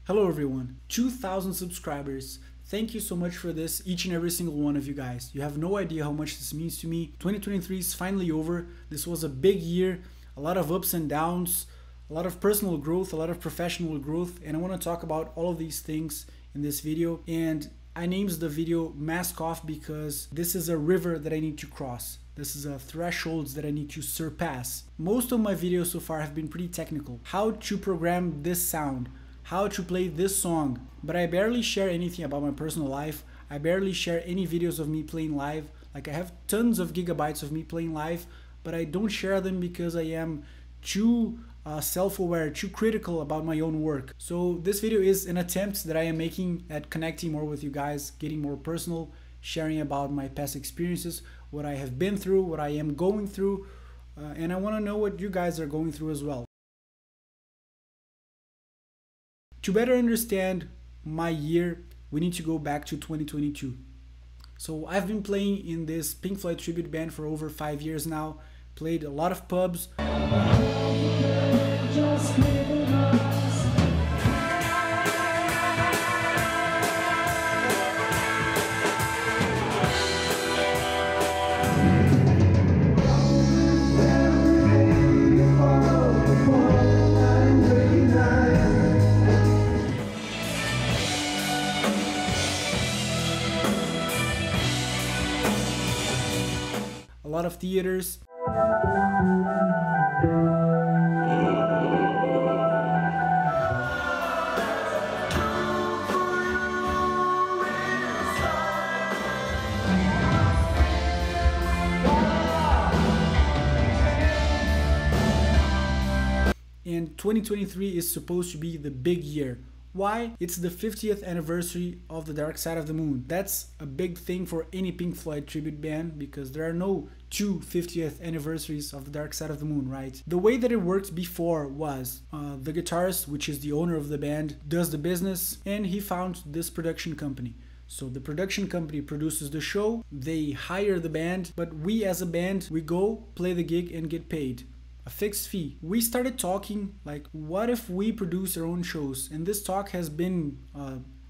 Hello everyone, 2,000 subscribers. Thank you so much for this, each and every single one of you guys. You have no idea how much this means to me. 2023 is finally over. This was a big year, a lot of ups and downs, a lot of personal growth, a lot of professional growth, and I want to talk about all of these things in this video. And I named the video Mask Off because this is a river that I need to cross. This is a thresholds that I need to surpass. Most of my videos so far have been pretty technical. How to program this sound, how to play this song, but I barely share anything about my personal life. I barely share any videos of me playing live. Like, I have tons of gigabytes of me playing live, but I don't share them because I am too self-aware, too critical about my own work. So this video is an attempt that I am making at connecting more with you guys, getting more personal, sharing about my past experiences, what I have been through, what I am going through, and I want to know what you guys are going through as well. To better understand my year, we need to go back to 2022. So I've been playing in this Pink Floyd tribute band for over 5 years now, played a lot of pubs. A lot of theaters. And 2023 is supposed to be the big year. Why? It's the 50th anniversary of the Dark Side of the Moon. That's a big thing for any Pink Floyd tribute band because there are no two 50th anniversaries of the Dark Side of the Moon, right? The way that it worked before was the guitarist, which is the owner of the band, does the business, and he found this production company. So the production company produces the show, they hire the band, but we as a band, we go play the gig and get paid a fixed fee. We started talking like, what if we produce our own shows? And this talk has been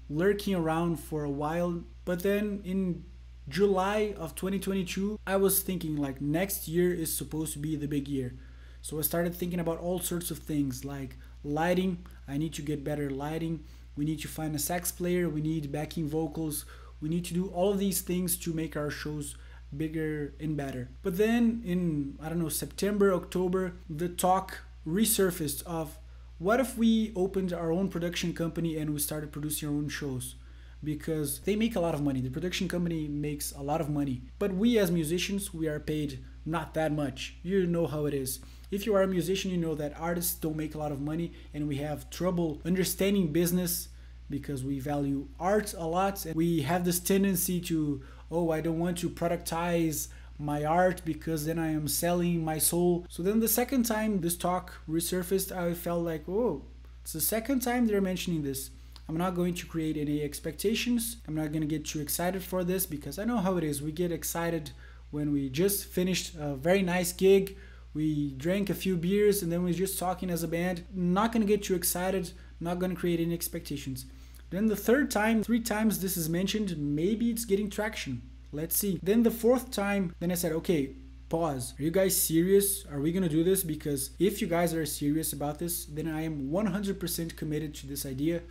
lurking around for a while. But then in July of 2022, I was thinking like, next year is supposed to be the big year. So I started thinking about all sorts of things like lighting. I need to get better lighting. We need to find a sax player. We need backing vocals. We need to do all of these things to make our shows bigger and better. But then in, I don't know, September, October, the talk resurfaced of what if we opened our own production company and we started producing our own shows? Because they make a lot of money. The production company makes a lot of money. But we as musicians, we are paid not that much. You know how it is. If you are a musician, you know that artists don't make a lot of money and we have trouble understanding business because we value art a lot. And we have this tendency to, oh, I don't want to productize my art because then I am selling my soul. So then the second time this talk resurfaced, I felt like, oh, it's the second time they're mentioning this. I'm not going to create any expectations. I'm not going to get too excited for this because I know how it is. We get excited when we just finished a very nice gig. We drank a few beers and then we're just talking as a band. Not going to get too excited. Not going to create any expectations. Then the third time, 3 times this is mentioned, maybe it's getting traction. Let's see. Then the 4th time, then I said, okay, pause. Are you guys serious? Are we gonna do this? Because if you guys are serious about this, then I am 100% committed to this idea.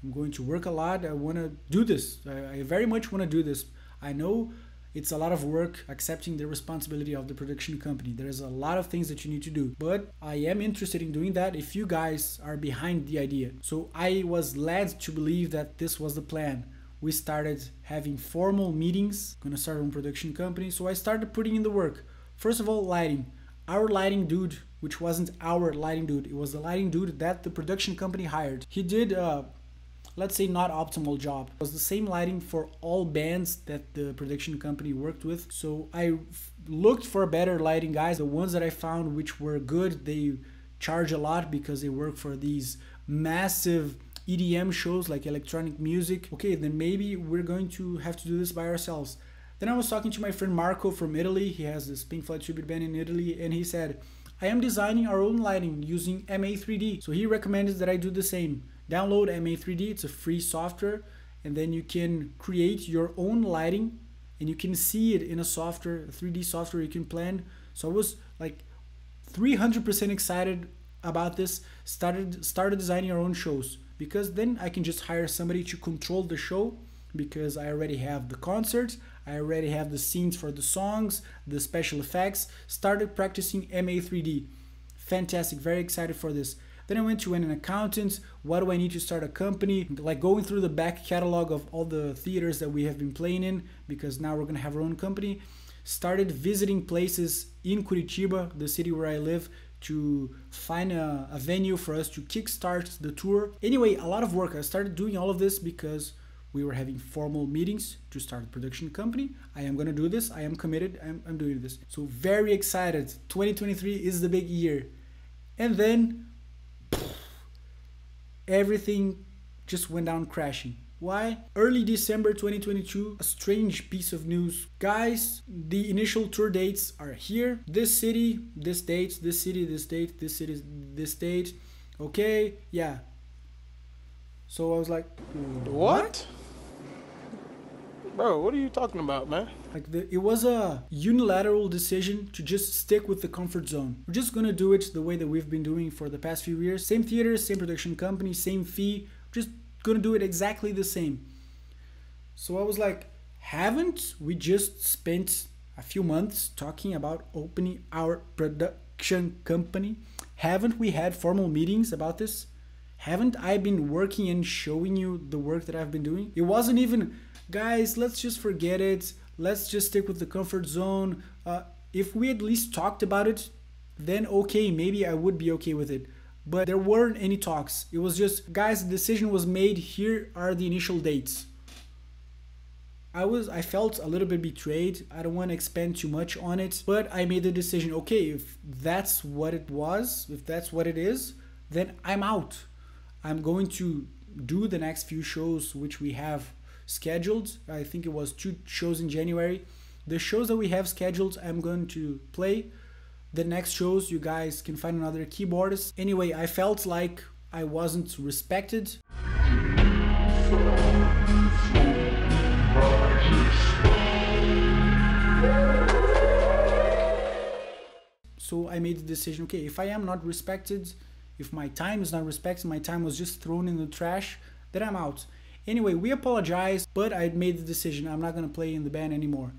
I'm going to work a lot. I wanna do this. I very much wanna do this. I know it's a lot of work accepting the responsibility of the production company. There's a lot of things that you need to do, but I am interested in doing that if you guys are behind the idea. So I was led to believe that this was the plan. We started having formal meetings, gonna start our own production company. So I started putting in the work. First of all, lighting. Our lighting dude, which wasn't our lighting dude, it was the lighting dude that the production company hired. He did let's say not optimal job. It was the same lighting for all bands that the production company worked with. So I looked for better lighting guys. The ones that I found which were good, they charge a lot because they work for these massive EDM shows like electronic music. Okay, then maybe we're going to have to do this by ourselves. Then I was talking to my friend Marco from Italy. He has this Pink Floyd tribute band in Italy, and he said, I am designing our own lighting using MA3D. So he recommended that I do the same. Download MA3D, it's a free software, and then you can create your own lighting and you can see it in a software, a 3D software you can plan. So I was like 300% excited about this. Started designing our own shows, because then I can just hire somebody to control the show, because I already have the concerts, I already have the scenes for the songs, the special effects. Started practicing MA3D. Fantastic, very excited for this. Then I went to an accountant. What do I need to start a company? Like going through the back catalog of all the theaters that we have been playing in, because now we're gonna have our own company. Started visiting places in Curitiba, the city where I live, to find a venue for us to kickstart the tour. Anyway, a lot of work. I started doing all of this because we were having formal meetings to start a production company. I am gonna do this, I am committed, I'm doing this. So very excited. 2023 is the big year. And then everything just went down crashing. Why? Early December 2022, a strange piece of news. Guys, the initial tour dates are here. This city, this date, this city, this date, this city, this date. Okay, yeah. So I was like, what? Bro, what are you talking about, man? Like it was a unilateral decision to just stick with the comfort zone. We're just gonna do it the way that we've been doing for the past few years. Same theater, same production company, same fee. Just gonna do it exactly the same. So I was like, haven't we just spent a few months talking about opening our production company? Haven't we had formal meetings about this? Haven't I been working and showing you the work that I've been doing? It wasn't even, guys, let's just forget it. Let's just stick with the comfort zone. If we at least talked about it, then okay, maybe I would be okay with it. But there weren't any talks. It was just, guys, the decision was made. Here are the initial dates. I felt a little bit betrayed. I don't want to expand too much on it, but I made the decision, okay, if that's what it was, if that's what it is, then I'm out. I'm going to do the next few shows which we have scheduled. I think it was 2 shows in January. The shows that we have scheduled, I'm going to play. The next shows, you guys can find another keyboardist. Anyway, I felt like I wasn't respected. So I made the decision, okay, if I am not respected, if my time is not respected, my time was just thrown in the trash, then I'm out. Anyway, we apologized, but I made the decision, I'm not gonna play in the band anymore.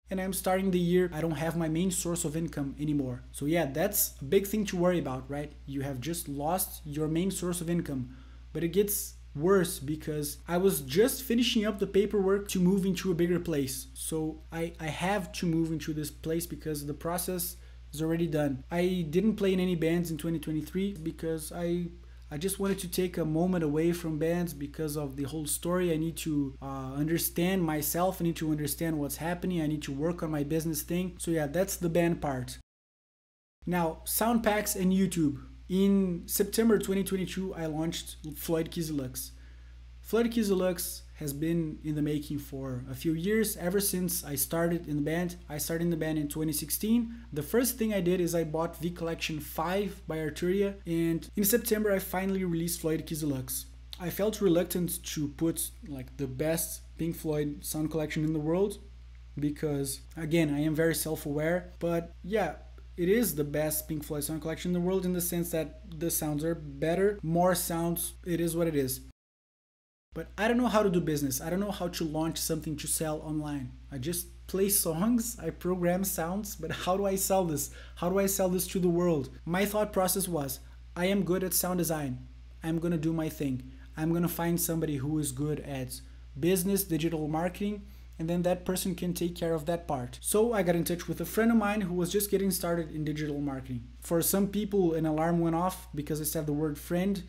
And I'm starting the year, I don't have my main source of income anymore. So yeah, that's a big thing to worry about, right? You have just lost your main source of income. But it gets worse because I was just finishing up the paperwork to move into a bigger place. So I have to move into this place because the process is already done. I didn't play in any bands in 2023 because I just wanted to take a moment away from bands because of the whole story. I need to understand myself. I need to understand what's happening. I need to work on my business thing. So yeah, that's the band part. Now, sound packs and YouTube. In September 2022, I launched Floyd Keys Deluxe. Floyd Keys Deluxe has been in the making for a few years, ever since I started in the band. I started in the band in 2016. The first thing I did is I bought V Collection 5 by Arturia, and in September I finally released Floyd Keys Deluxe. I felt reluctant to put like the best Pink Floyd sound collection in the world because, again, I am very self-aware, but yeah, it is the best Pink Floyd sound collection in the world in the sense that the sounds are better, more sounds, it is what it is. But I don't know how to do business. I don't know how to launch something to sell online. I just play songs, I program sounds, but how do I sell this? How do I sell this to the world? My thought process was, I am good at sound design. I'm gonna do my thing. I'm gonna find somebody who is good at business, digital marketing, and then that person can take care of that part. So I got in touch with a friend of mine who was just getting started in digital marketing. For some people, an alarm went off because I said the word friend,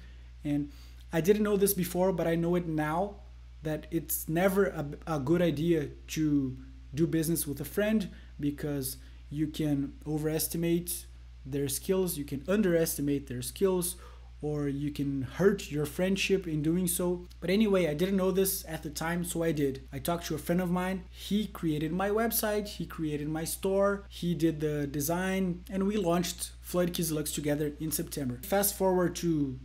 and I didn't know this before, but I know it now, that it's never a good idea to do business with a friend because you can overestimate their skills, you can underestimate their skills, or you can hurt your friendship in doing so. But anyway, I didn't know this at the time, so I did. I talked to a friend of mine. He created my website, he created my store, he did the design, and we launched Floyd Keys Deluxe together in September. Fast forward to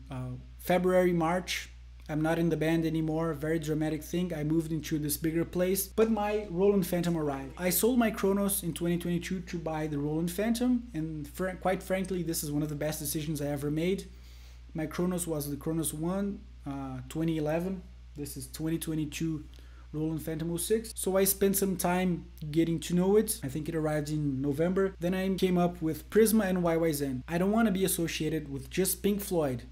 February, March, I'm not in the band anymore. Very dramatic thing. I moved into this bigger place, but my Roland Phantom arrived. I sold my Kronos in 2022 to buy the Roland Phantom, and quite frankly, this is one of the best decisions I ever made. My Kronos was the Kronos 1, 2011. This is 2022 Roland Phantom 06. So I spent some time getting to know it. I think it arrived in November. Then I came up with Prisma and YYZ. I don't want to be associated with just Pink Floyd.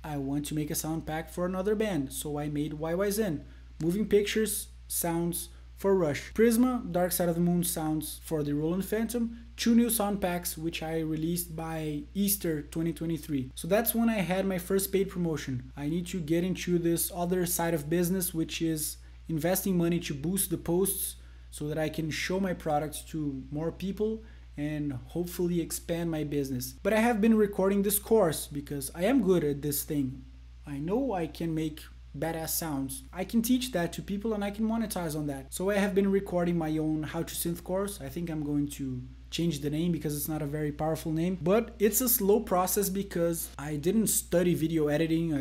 I want to make a sound pack for another band, so I made YYZ. Moving Pictures sounds for Rush. Prisma, Dark Side of the Moon sounds for the Roland Phantom. 2 new sound packs which I released by Easter 2023. So that's when I had my first paid promotion. I need to get into this other side of business, which is investing money to boost the posts so that I can show my products to more people and hopefully expand my business. But I have been recording this course because I am good at this thing. I know I can make badass sounds. I can teach that to people and I can monetize on that. So I have been recording my own How to Synth course. I think I'm going to change the name because it's not a very powerful name, but it's a slow process because I didn't study video editing.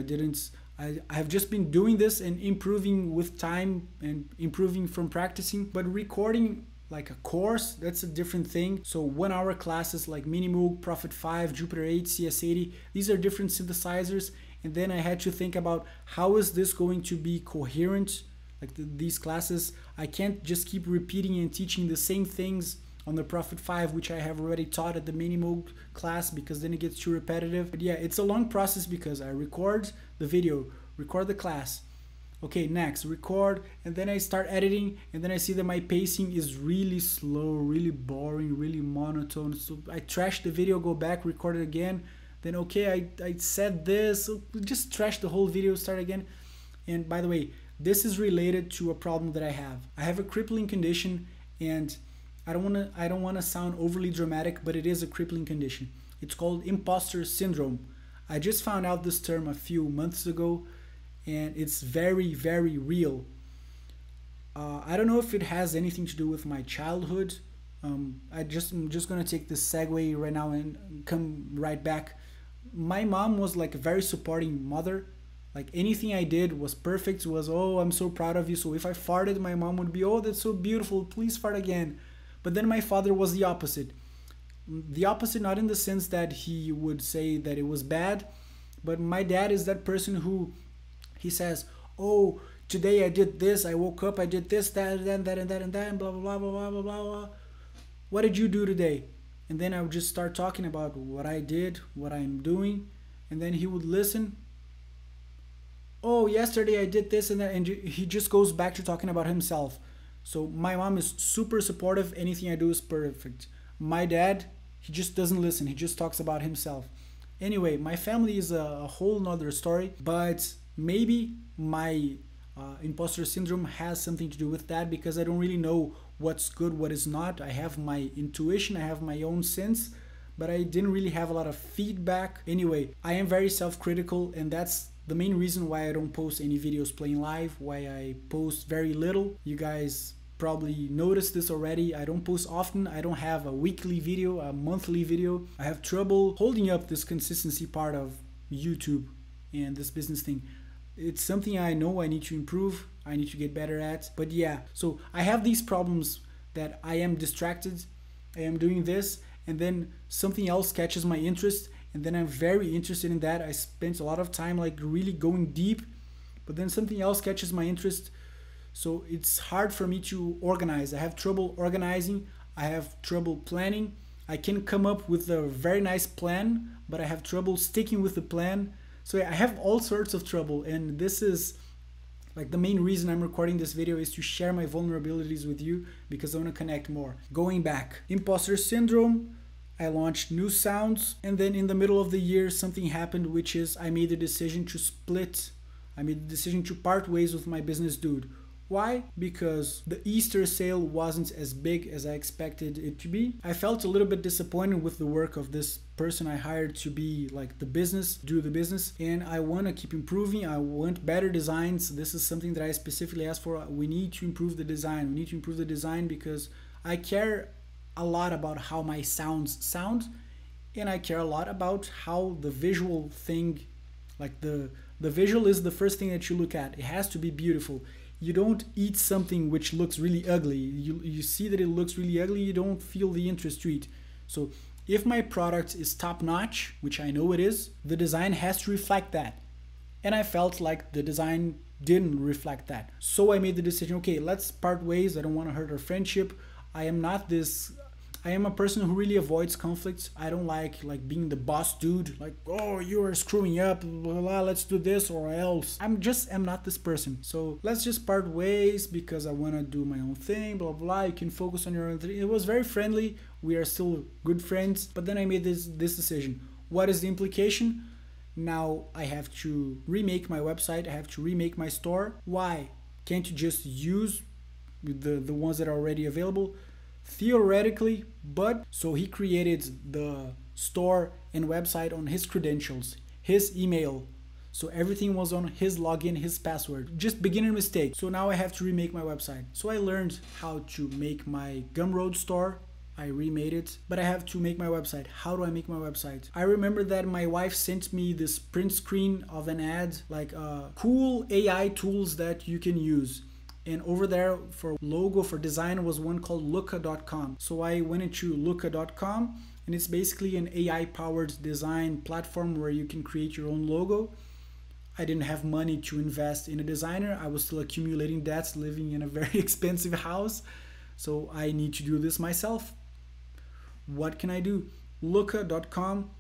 I have just been doing this and improving with time and improving from practicing, but recording like a course, that's a different thing. So 1 hour classes like Minimoog, Prophet 5, Jupiter 8, CS80, these are different synthesizers. And then I had to think about how is this going to be coherent, like these classes. I can't just keep repeating and teaching the same things on the Prophet 5, which I have already taught at the Minimoog class, because then it gets too repetitive. But yeah, it's a long process because I record the video, record the class. Okay, next, record, and then I start editing, and then I see that my pacing is really slow, really boring, really monotone. So I trash the video, go back, record it again. Then, okay, I said this, so just trash the whole video, start again. And by the way, this is related to a problem that I have. I have a crippling condition, and I don't wanna sound overly dramatic, but it is a crippling condition. It's called imposter syndrome. I just found out this term a few months ago, and it's very, very real. I don't know if it has anything to do with my childhood. I'm just gonna take this segue right now and come right back. My mom was like a very supporting mother. Like anything I did was perfect. Was, oh, I'm so proud of you. So if I farted, my mom would be, oh, that's so beautiful, please fart again. But then my father was the opposite. The opposite, not in the sense that he would say that it was bad, but my dad is that person who, he says, oh, today I did this, I woke up, I did this, that, and that, and that, and that, and blah, blah, blah, blah, blah, blah, blah. What did you do today? And then I would just start talking about what I did, what I'm doing, and then he would listen. Oh, yesterday I did this and that, and he just goes back to talking about himself. So my mom is super supportive, anything I do is perfect. My dad, he just doesn't listen, he just talks about himself. Anyway, my family is a whole nother story, but maybe my imposter syndrome has something to do with that, because I don't really know what's good, what is not. I have my intuition, I have my own sense, but I didn't really have a lot of feedback. Anyway, I am very self-critical, and that's the main reason why I don't post any videos playing live, why I post very little. You guys probably noticed this already. I don't post often. I don't have a weekly video, a monthly video. I have trouble holding up this consistency part of YouTube and this business thing. It's something I know I need to improve, I need to get better at. But yeah, so I have these problems that I am distracted, I am doing this, and then something else catches my interest, and then I'm very interested in that. I spent a lot of time like really going deep, but then something else catches my interest. So it's hard for me to organize. I have trouble organizing, I have trouble planning. I can come up with a very nice plan, but I have trouble sticking with the plan. So I have all sorts of trouble, and this is like the main reason I'm recording this video, is to share my vulnerabilities with you, because I want to connect more. Going back, imposter syndrome, I launched new sounds, and then in the middle of the year something happened, which is I made the decision to split. I made the decision to part ways with my business dude. Why? Because the Easter sale wasn't as big as I expected it to be. I felt a little bit disappointed with the work of this person I hired to be like the business, do the business, and I want to keep improving. I want better designs. This is something that I specifically asked for. We need to improve the design. We need to improve the design because I care a lot about how my sounds sound, and I care a lot about how the visual thing, like the The visual is the first thing that you look at. It has to be beautiful. You don't eat something which looks really ugly. You see that it looks really ugly, you don't feel the interest to eat. So if my product is top-notch, which I know it is, the design has to reflect that. And I felt like the design didn't reflect that. So I made the decision, okay, let's part ways. I don't want to hurt our friendship. I am a person who really avoids conflicts. I don't like being the boss dude, like, oh, you are screwing up, blah, blah, let's do this or else. I'm not this person. So let's just part ways because I want to do my own thing, blah, blah. You can focus on your own thing. It was very friendly. We are still good friends. But then I made this decision. What is the implication? Now I have to remake my website. I have to remake my store. Why? Can't you just use the ones that are already available? Theoretically, but so he created the store and website on his credentials, his email. So everything was on his login, his password. Just beginner mistake. So now I have to remake my website. So I learned how to make my Gumroad store. I remade it, but I have to make my website. How do I make my website? I remember that my wife sent me this print screen of an ad, like cool AI tools that you can use. And over there for logo, for design, was one called looka.com. So I went into looka.com, and it's basically an AI powered design platform where you can create your own logo. I didn't have money to invest in a designer. I was still accumulating debts, living in a very expensive house. So I need to do this myself. What can I do? Looka.com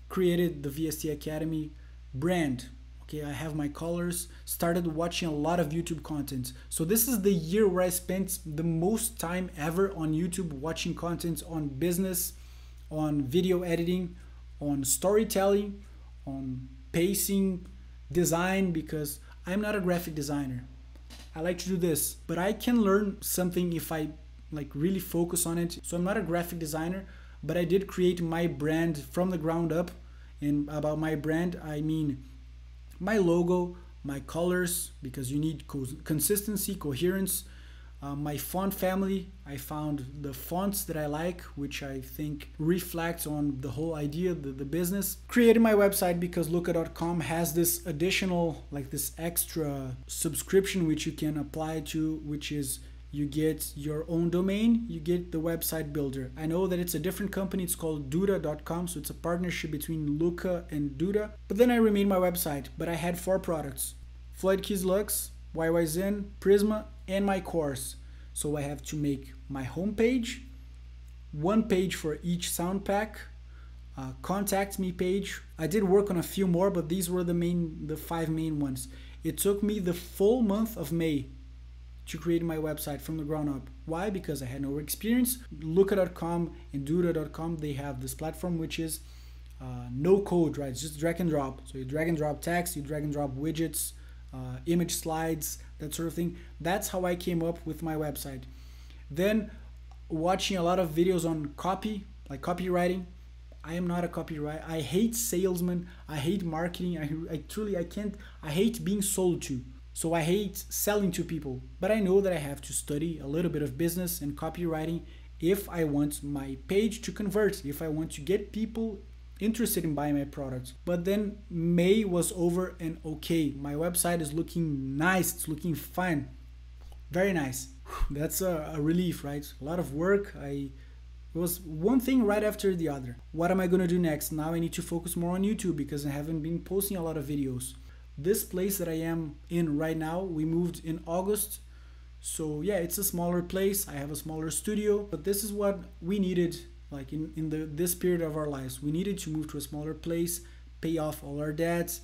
created the VST Academy brand. Okay, I have my colors, started watching a lot of YouTube content. So this is the year where I spent the most time ever on YouTube watching content on business, on video editing, on storytelling, on pacing, design, because I'm not a graphic designer. I like to do this, but I can learn something if I really focus on it. So I'm not a graphic designer, but I did create my brand from the ground up. And about my brand, I mean my logo, my colors, because you need consistency, coherence, my font family. I found the fonts that I like, which I think reflects on the whole idea, the business. Created my website because looka.com has this additional, this extra subscription which you can apply to, which is you get your own domain, you get the website builder. I know that it's a different company, it's called Duda.com, so it's a partnership between Looka and Duda. But then I remade my website, but I had 4 products: Floyd Keys Lux, YYZen, Prisma, and my course. So I have to make my homepage, one page for each sound pack, contact me page. I did work on a few more, but these were the 5 main ones. It took me the full month of May to create my website from the ground up. Why? Because I had no experience. Looka.com and Duda.com, they have this platform which is no code, right? It's just drag and drop. So you drag and drop text, you drag and drop widgets, image slides, that sort of thing. That's how I came up with my website. Then watching a lot of videos on copy, like copywriting. I am not a copywriter. I hate salesmen. I hate marketing. I hate being sold to. So I hate selling to people, but I know that I have to study a little bit of business and copywriting if I want my page to convert, if I want to get people interested in buying my products. But then May was over and okay, my website is looking nice, it's looking fine, very nice. That's a relief, right? A lot of work. It was one thing right after the other. What am I gonna do next? Now I need to focus more on YouTube because I haven't been posting a lot of videos. This place that I am in right now, we moved in August. So yeah, it's a smaller place. I have a smaller studio, but this is what we needed, in this period of our lives. We needed to move to a smaller place, pay off all our debts,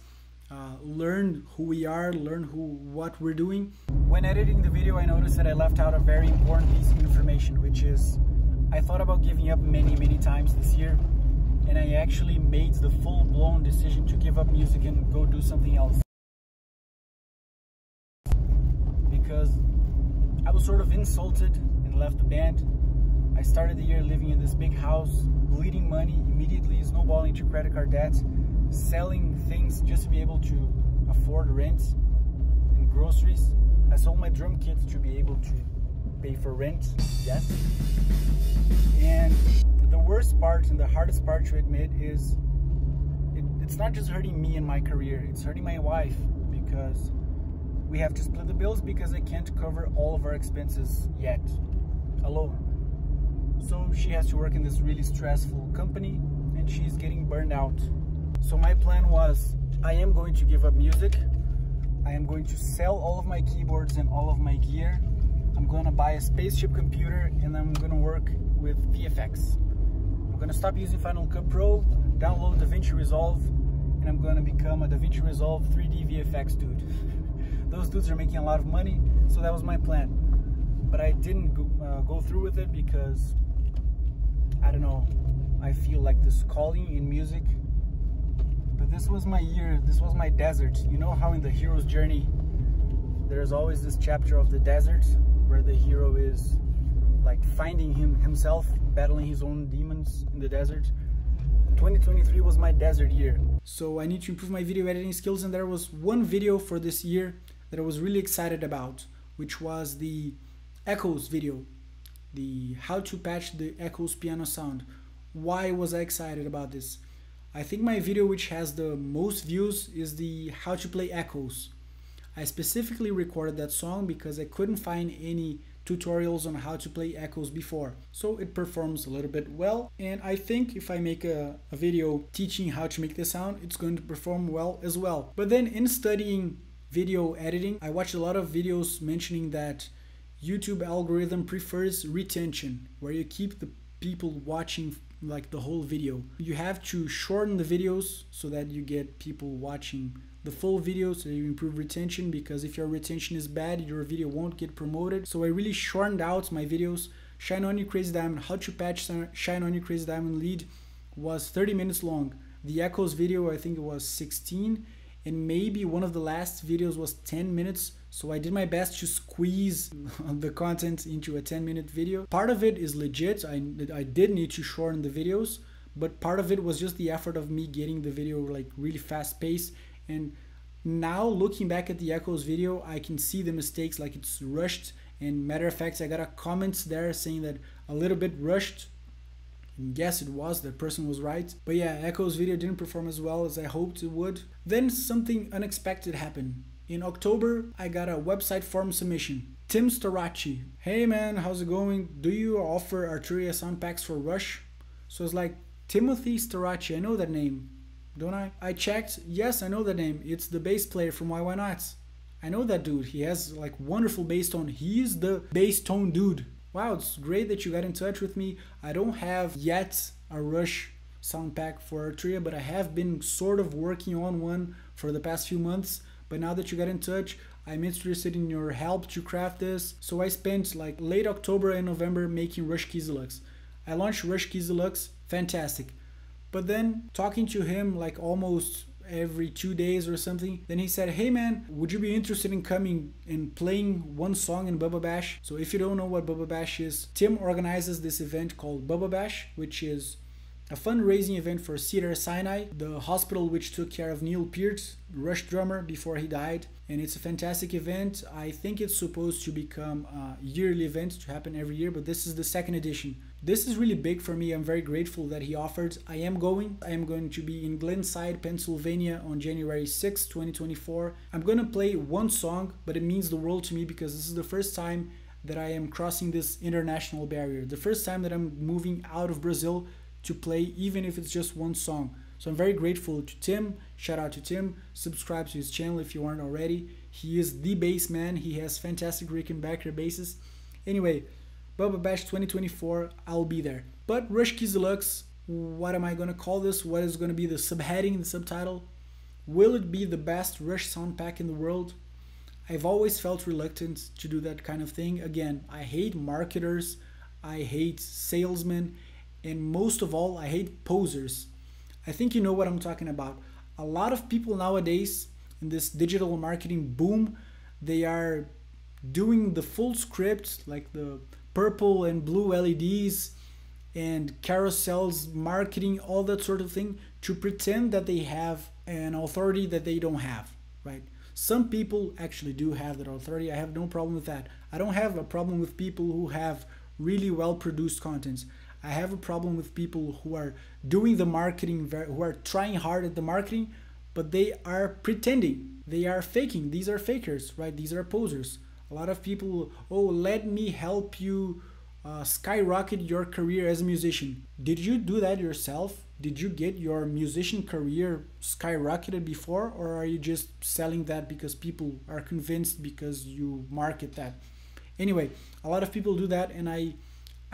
learn who we are, learn what we're doing. When editing the video, I noticed that I left out a very important piece of information, which is I thought about giving up many times this year. And I actually made the full-blown decision to give up music and go do something else. Because I was sort of insulted and left the band. I started the year living in this big house, bleeding money, immediately snowballing to credit card debts, selling things just to be able to afford rent and groceries. I sold my drum kit to be able to pay for rent, yes. And the worst part and the hardest part to admit is it's not just hurting me and my career, it's hurting my wife, because we have to split the bills because I can't cover all of our expenses yet alone. So she has to work in this really stressful company and she's getting burned out. So my plan was, I am going to give up music. I am going to sell all of my keyboards and all of my gear. I'm going to buy a spaceship computer and I'm going to work with VFX. I'm going to stop using Final Cut Pro, download DaVinci Resolve, and I'm going to become a DaVinci Resolve 3D VFX dude. Those dudes are making a lot of money, so that was my plan. But I didn't go through with it because, I don't know, I feel like this calling in music. But this was my year, this was my desert. You know how in the hero's journey, there's always this chapter of the desert where the hero is like finding himself, battling his own demons in the desert. 2023 was my desert year. So I need to improve my video editing skills, and there was one video for this year that I was really excited about, which was the Echoes video, the how to patch the Echoes piano sound. Why was I excited about this? I think my video which has the most views is the how to play Echoes. I specifically recorded that song because I couldn't find any tutorials on how to play Echoes before, so it performs a little bit well, and I think if I make a video teaching how to make this sound, it's going to perform well as well. But then in studying video editing, I watched a lot of videos mentioning that YouTube algorithm prefers retention, where you keep the people watching like the whole video. You have to shorten the videos so that you get people watching the full video, so you improve retention, because if your retention is bad, your video won't get promoted. So I really shortened out my videos. Shine On You Crazy Diamond, how to patch Shine On You Crazy Diamond lead was 30 minutes long. The Echoes video, I think it was 16, and maybe one of the last videos was 10 minutes. So I did my best to squeeze the content into a 10-minute video. Part of it is legit, I did need to shorten the videos, but part of it was just the effort of me getting the video like really fast paced. And now looking back at the Echoes video, I can see the mistakes, like it's rushed. And matter of fact, I got a comment there saying that a little bit rushed. And yes, it was, that person was right. But yeah, Echoes video didn't perform as well as I hoped it would. Then something unexpected happened. In October, I got a website form submission. Tim Storaci, hey man, how's it going? Do you offer Arturia sound packs for Rush? So it's like, Timothy Storaci, I know that name, don't I? I checked, yes, I know that name. It's the bass player from Why Not. I know that dude. He has like wonderful bass tone. He's the bass tone dude. Wow, it's great that you got in touch with me. I don't have yet a Rush sound pack for Arturia, but I have been sort of working on one for the past few months. But now that you got in touch, I'm interested in your help to craft this. So I spent like late October and November making Rush Keys Deluxe. I launched Rush Keys Deluxe, fantastic. But then talking to him like almost every 2 days or something, then he said, hey man, would you be interested in coming and playing one song in Bubba Bash? So if you don't know what Bubba Bash is, Tim organizes this event called Bubba Bash, which is a fundraising event for Cedars-Sinai, the hospital which took care of Neil Peart, Rush drummer, before he died. And it's a fantastic event. I think it's supposed to become a yearly event to happen every year, but this is the second edition. This is really big for me. I'm very grateful that he offered. I am going to be in Glenside, Pennsylvania on January 6, 2024. I'm going to play one song, but it means the world to me because this is the first time that I am crossing this international barrier. The first time that I'm moving out of Brazil to play, even if it's just one song. So I'm very grateful to Tim. Shout out to Tim. Subscribe to his channel if you aren't already. He is the bass man. He has fantastic Rickenbacker basses. Anyway, Bubba Bash 2024, I'll be there. But Rush Keys Deluxe, what am I going to call this? What is going to be the subheading, the subtitle? Will it be the best Rush sound pack in the world? I've always felt reluctant to do that kind of thing. Again, I hate marketers. I hate salesmen. And most of all, I hate posers. I think you know what I'm talking about. A lot of people nowadays in this digital marketing boom, they are doing the full script, like the purple and blue LEDs and carousels, marketing, all that sort of thing, to pretend that they have an authority that they don't have, right? Some people actually do have that authority. I have no problem with that. I don't have a problem with people who have really well produced contents. I have a problem with people who are doing the marketing, who are trying hard at the marketing, but they are pretending. They are faking. These are fakers, right? These are posers. A lot of people, oh, let me help you skyrocket your career as a musician. Did you do that yourself? Did you get your musician career skyrocketed before, or are you just selling that because people are convinced because you market that? Anyway, a lot of people do that, and I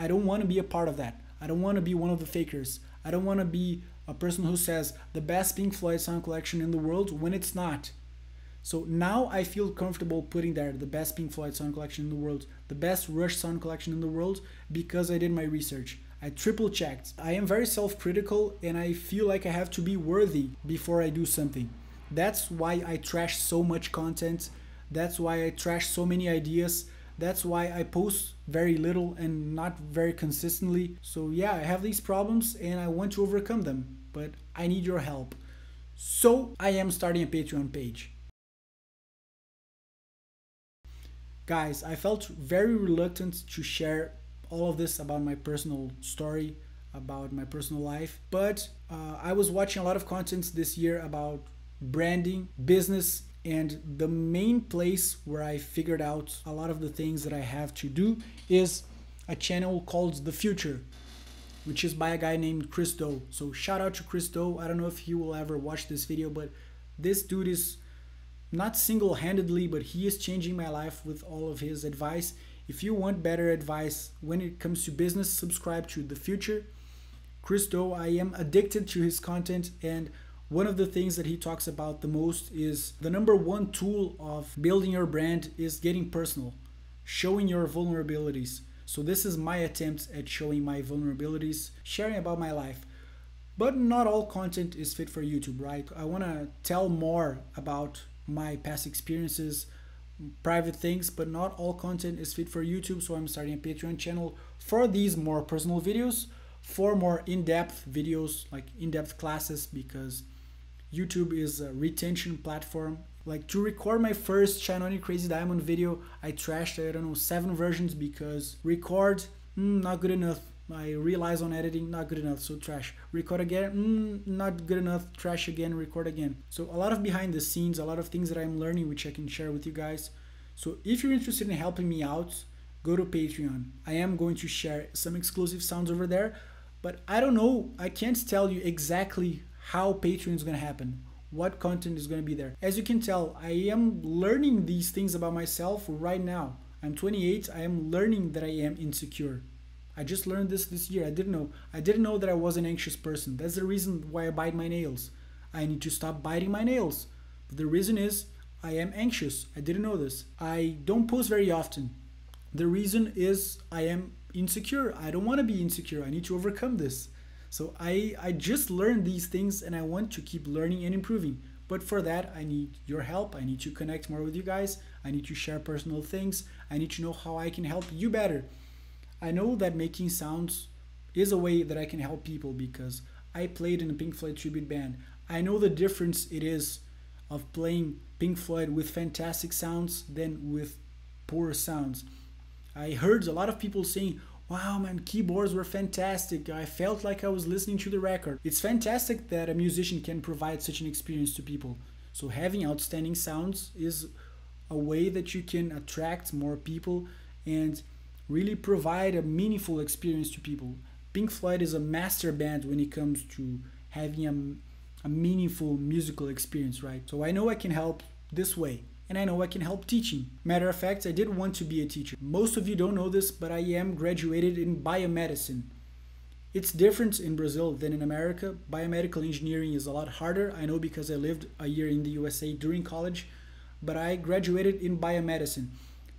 don't want to be a part of that. I don't want to be one of the fakers. I don't want to be a person who says the best Pink Floyd sound collection in the world when it's not. So now I feel comfortable putting there the best Pink Floyd sound collection in the world, the best Rush sound collection in the world, because I did my research. I triple checked. I am very self-critical, and I feel like I have to be worthy before I do something. That's why I trash so much content. That's why I trash so many ideas. That's why I post very little and not very consistently. So yeah, I have these problems and I want to overcome them, but I need your help. So I am starting a Patreon page. Guys, I felt very reluctant to share all of this about my personal story, about my personal life, but I was watching a lot of content this year about branding, business, and the main place where I figured out a lot of the things that I have to do is a channel called The Future, which is by a guy named Chris Do. So shout out to Chris Do. I don't know if he will ever watch this video, but this dude is not single-handedly, but he is changing my life with all of his advice. If you want better advice when it comes to business, subscribe to The Future. Chris Do, I am addicted to his content, and one of the things that he talks about the most is the number one tool of building your brand is getting personal, showing your vulnerabilities. So this is my attempt at showing my vulnerabilities, sharing about my life. But not all content is fit for YouTube, right? I want to tell more about my past experiences, private things, but not all content is fit for YouTube. So I'm starting a Patreon channel for these more personal videos, for more in-depth videos, like in-depth classes, because YouTube is a retention platform. Like to record my first Shine On You Crazy Diamond video, I trashed, I don't know, 7 versions because record, not good enough. I realize on editing, not good enough, so trash. Record again, not good enough, trash again, record again. So a lot of behind the scenes, a lot of things that I'm learning, which I can share with you guys. So if you're interested in helping me out, go to Patreon. I am going to share some exclusive sounds over there, but I don't know, I can't tell you exactly how Patreon is going to happen, what content is going to be there. As you can tell, I am learning these things about myself right now. I'm 28, I am learning that I am insecure. I just learned this year. I didn't know that I was an anxious person. That's the reason why I bite my nails. I need to stop biting my nails. But the reason is I am anxious. I didn't know this. I don't post very often. The reason is I am insecure. I don't want to be insecure. I need to overcome this. So I just learned these things and I want to keep learning and improving. But for that, I need your help. I need to connect more with you guys. I need to share personal things. I need to know how I can help you better. I know that making sounds is a way that I can help people because I played in a Pink Floyd tribute band. I know the difference it is of playing Pink Floyd with fantastic sounds than with poor sounds. I heard a lot of people saying, wow man, keyboards were fantastic. I felt like I was listening to the record. It's fantastic that a musician can provide such an experience to people. So having outstanding sounds is a way that you can attract more people and really provide a meaningful experience to people. Pink Floyd is a master band when it comes to having a meaningful musical experience, right? So I know I can help this way, and I know I can help teaching. Matter of fact, I did want to be a teacher. Most of you don't know this, but I am graduated in biomedicine. It's different in Brazil than in America. Biomedical engineering is a lot harder. I know because I lived a year in the USA during college, but I graduated in biomedicine.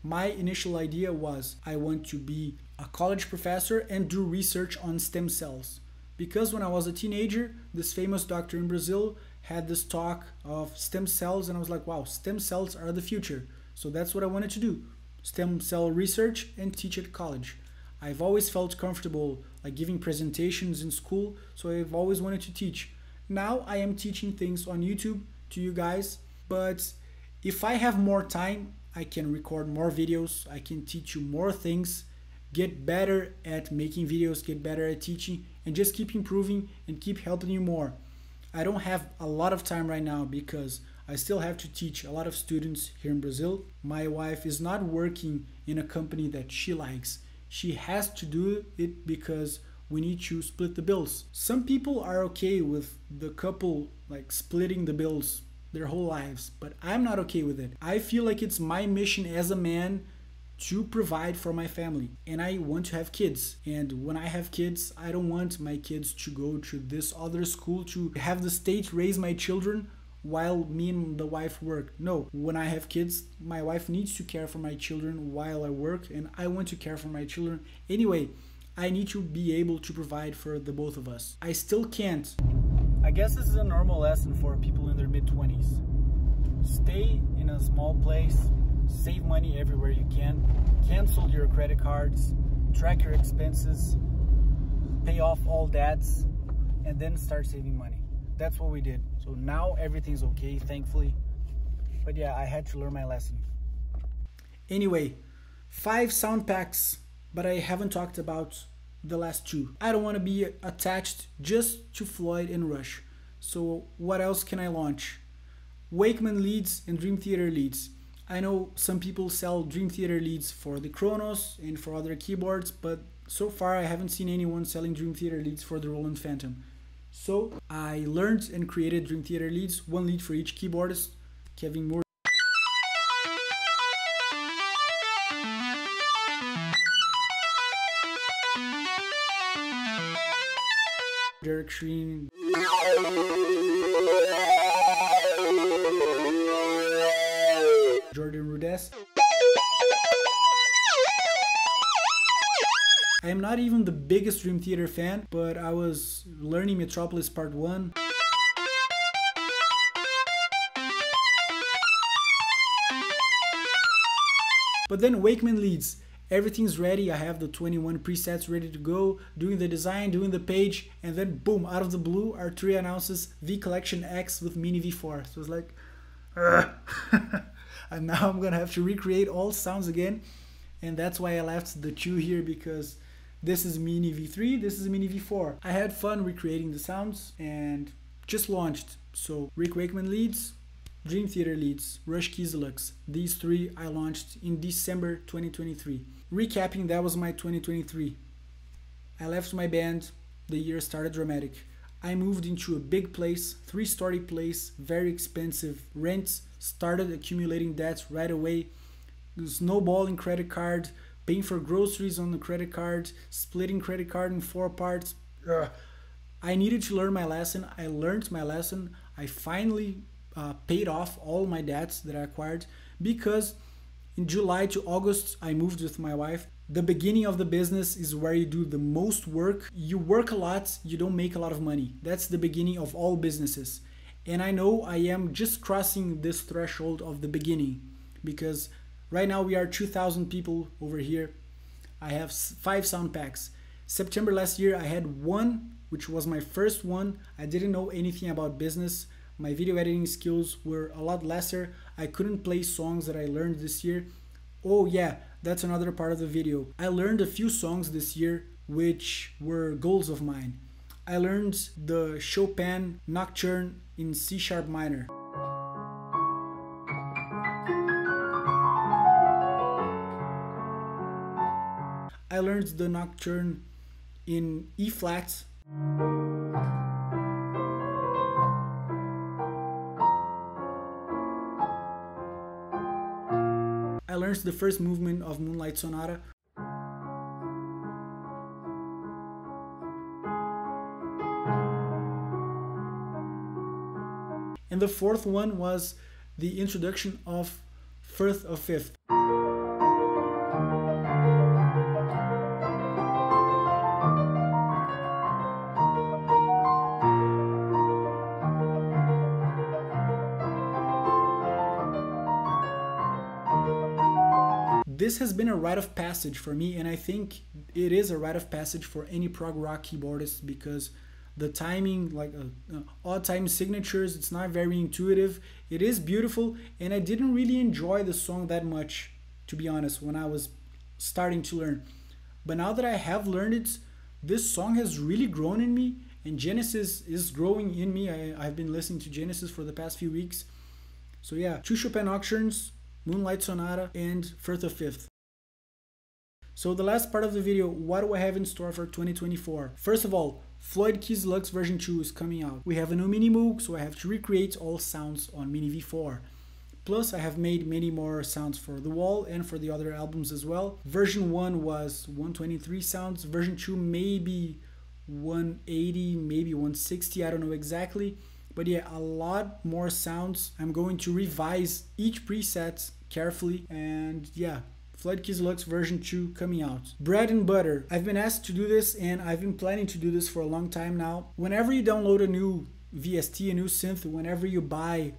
My initial idea was I want to be a college professor and do research on stem cells. Because when I was a teenager, this famous doctor in Brazil had this talk of stem cells and I was like, wow, stem cells are the future. So that's what I wanted to do. Stem cell research and teach at college. I've always felt comfortable like giving presentations in school, so I've always wanted to teach. Now I am teaching things on YouTube to you guys, but if I have more time, I can record more videos, I can teach you more things get better at making videos, get better at teaching, and just keep improving and keep helping you more. I don't have a lot of time right now because I still have to teach a lot of students here in Brazil. My wife is not working in a company that she likes. She has to do it because we need to split the bills. Some people are okay with the couple like splitting the bills their whole lives, but I'm not okay with it. I feel like it's my mission as a man to provide for my family, and I want to have kids. And when I have kids, I don't want my kids to go to this other school, to have the state raise my children while me and the wife work. No, when I have kids, my wife needs to care for my children while I work, and I want to care for my children. Anyway, I need to be able to provide for the both of us. I still can't. I guess this is a normal lesson for people in their mid-20s. Stay in a small place, save money everywhere you can, cancel your credit cards, track your expenses, pay off all debts, and then start saving money. That's what we did. So now everything's okay, thankfully. But yeah, I had to learn my lesson. Anyway, 5 sound packs, but I haven't talked about the last 2. I don't want to be attached just to Floyd and Rush. So what else can I launch? Wakeman Leads and Dream Theater Leads. I know some people sell Dream Theater Leads for the Kronos and for other keyboards, but so far I haven't seen anyone selling Dream Theater Leads for the Roland Phantom. So I learned and created Dream Theater Leads, 1 lead for each keyboardist. Kevin Moore, Derek Shreen, Jordan Rudess. I am not even the biggest Dream Theater fan, but I was learning Metropolis Part 1. But then Wakeman Leads. Everything's ready. I have the 21 presets ready to go, doing the design, doing the page, and then boom, out of the blue, Arturia announces V Collection X with Mini V4. So it's like, and now I'm gonna have to recreate all sounds again, and that's why I left the 2 here, because this is Mini V3, this is Mini V4. I had fun recreating the sounds and just launched. So Rick Wakeman Leads, Dream Theater Leads, Rush Keys Deluxe. These 3 I launched in December 2023. Recapping, that was my 2023. I left my band, the year started dramatic. I moved into a big place, 3-story place, very expensive rents, started accumulating debts right away, snowballing credit card, paying for groceries on the credit card, splitting credit card in 4 parts. I needed to learn my lesson. I learned my lesson. I finally paid off all my debts that I acquired, because in July to August I moved with my wife. The beginning of the business is where you do the most work. You work a lot, you don't make a lot of money. That's the beginning of all businesses. And I know I am just crossing this threshold of the beginning, because right now we are 2,000 people over here. I have 5 sound packs. September last year I had 1, which was my first one. I didn't know anything about business. My video editing skills were a lot lesser. I couldn't play songs that I learned this year. Oh yeah, that's another part of the video. I learned a few songs this year which were goals of mine. I learned the Chopin Nocturne in C# minor. I learned the Nocturne in E flat. I learned the first movement of Moonlight Sonata. And the 4th one was the introduction of Firth of Fifth. This has been a rite of passage for me, and I think it is a rite of passage for any prog rock keyboardist, because the timing, like odd time signatures, it's not very intuitive. It is beautiful, and I didn't really enjoy the song that much, to be honest, when I was starting to learn. But now that I have learned it, this song has really grown in me, and Genesis is growing in me. I've been listening to Genesis for the past few weeks. So yeah, 2 Chopin Nocturnes, Moonlight Sonata, and Firth of Fifth. So the last part of the video, what do I have in store for 2024? First of all, Floyd Keys Deluxe version 2 is coming out. We have a new Mini Moog, so I have to recreate all sounds on Mini V4. Plus, I have made many more sounds for The Wall and for the other albums as well. Version 1 was 123 sounds. Version 2 maybe 180, maybe 160, I don't know exactly. But yeah, a lot more sounds. I'm going to revise each preset carefully, and yeah, Floyd Keys Deluxe version 2 coming out. Bread and butter. I've been asked to do this, and I've been planning to do this for a long time now. Whenever you download a new VST, a new synth, whenever you buy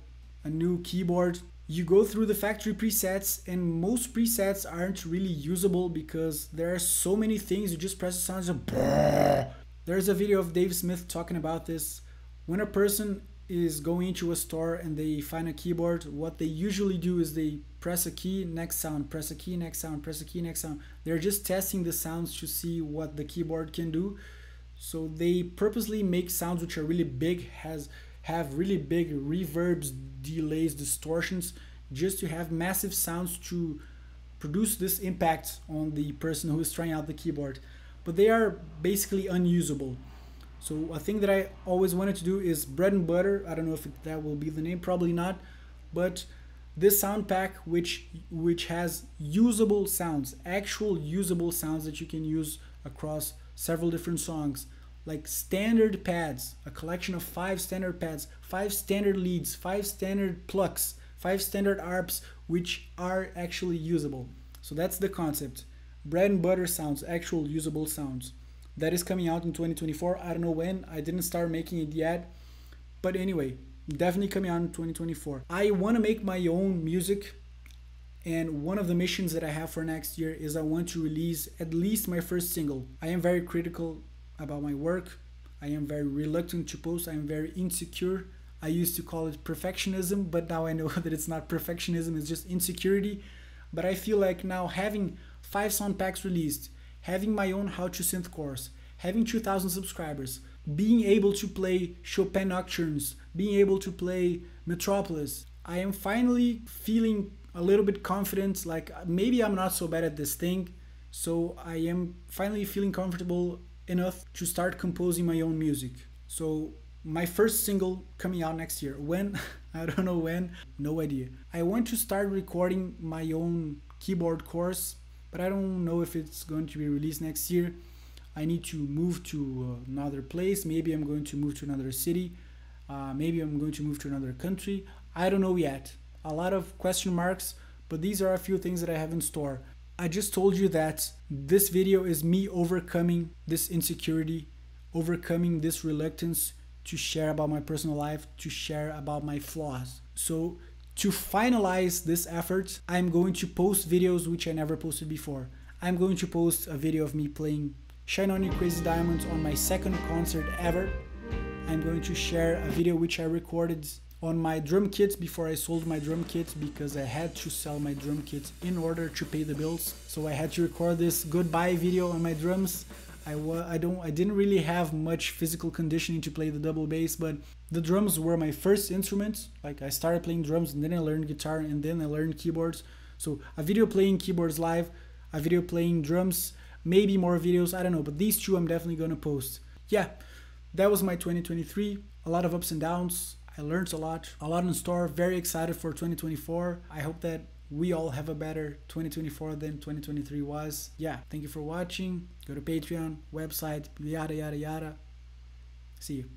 a new keyboard, you go through the factory presets, and most presets aren't really usable because there are so many things. You just press the sounds of brrr. There's a video of Dave Smith talking about this. When a person is going into a store and they find a keyboard, what they usually do is they press a key, next sound, press a key, next sound, press a key, next sound. They're just testing the sounds to see what the keyboard can do. So they purposely make sounds which are really big, have really big reverbs, delays, distortions, just to have massive sounds to produce this impact on the person who is trying out the keyboard. But they are basically unusable. So a thing that I always wanted to do is bread and butter. I don't know if that will be the name, probably not. But this sound pack which has usable sounds, actual usable sounds that you can use across several different songs. Like standard pads, a collection of 5 standard pads, 5 standard leads, 5 standard plucks, 5 standard arps, which are actually usable. So that's the concept. Bread and butter sounds, actual usable sounds. That is coming out in 2024. I don't know when. I didn't start making it yet. But anyway, definitely coming out in 2024. I want to make my own music. And one of the missions that I have for next year is I want to release at least my first single. I am very critical about my work. I am very reluctant to post. I am very insecure. I used to call it perfectionism, but now I know that it's not perfectionism, it's just insecurity. But I feel like now having 5 sound packs released, having my own How to Synth course, having 2,000 subscribers, being able to play Chopin Nocturnes, being able to play Metropolis, I am finally feeling a little bit confident, like maybe I'm not so bad at this thing, so I am finally feeling comfortable enough to start composing my own music. So my first single coming out next year. When? I don't know when, no idea. I want to start recording my own keyboard course, but I don't know if it's going to be released next year. I need to move to another place. Maybe I'm going to move to another city. Maybe I'm going to move to another country. I don't know yet. A lot of question marks, but these are a few things that I have in store. I just told you that this video is me overcoming this insecurity, overcoming this reluctance to share about my personal life, to share about my flaws. So to finalize this effort, I'm going to post videos which I never posted before. I'm going to post a video of me playing Shine On You Crazy Diamonds on my second concert ever. I'm going to share a video which I recorded on my drum kits before I sold my drum kits, because I had to sell my drum kits in order to pay the bills. So I had to record this goodbye video on my drums. I didn't really have much physical conditioning to play the double bass, but the drums were my first instrument. Like I started playing drums and then I learned guitar and then I learned keyboards. So a video playing keyboards live, a video playing drums, maybe more videos, I don't know, but these 2 I'm definitely gonna post. Yeah, that was my 2023. A lot of ups and downs. I learned a lot in store. Very excited for 2024. I hope that we all have a better 2024 than 2023 was. Yeah, thank you for watching. Go to Patreon, website, yada, yada, yada. See you.